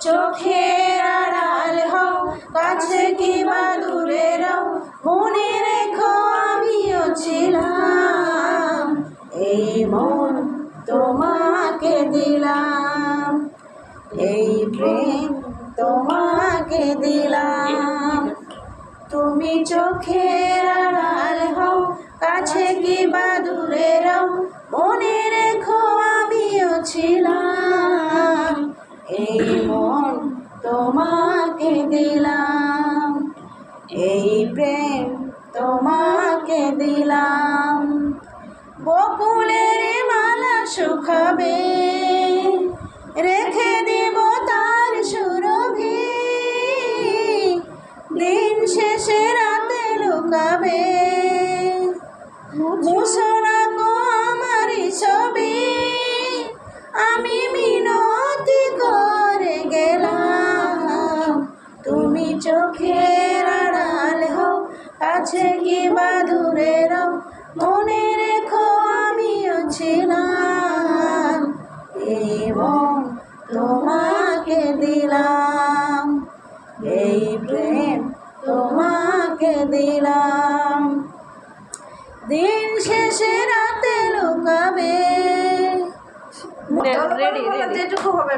চোখের আড়াল হও, কাছে কিংবা দূরে রও, মনে রেখো আমিও ছিলাম। এই মন তোমাকে দিলাম, এই প্রেম তোমাকে দিলাম। তুমি চোখের আড়াল হও, কাছে কিংবা দূরে রও, মনে রেখো আমিও ছিলাম। এই মন তোমাকে দিলাম, এই প্রেম তোমাকে দিলাম। বকুলের মালা শুকাবে, রেখে দেব তার সুরভি, দিন শেষে রাতে লুকাবে। মুছো না গো আমার ছবি, আমি মিনতি করে গেলাম। তুমি চোখের আড়াল হও, কাছে কিংবা দূরে রও, মনে রেখো আমিও ছিলাম। এই মন তোমাকে দিলাম, এই প্রেম তোমাকে দিলাম। দিন শেষে রাতে লুকাবে। যেটুকু হবে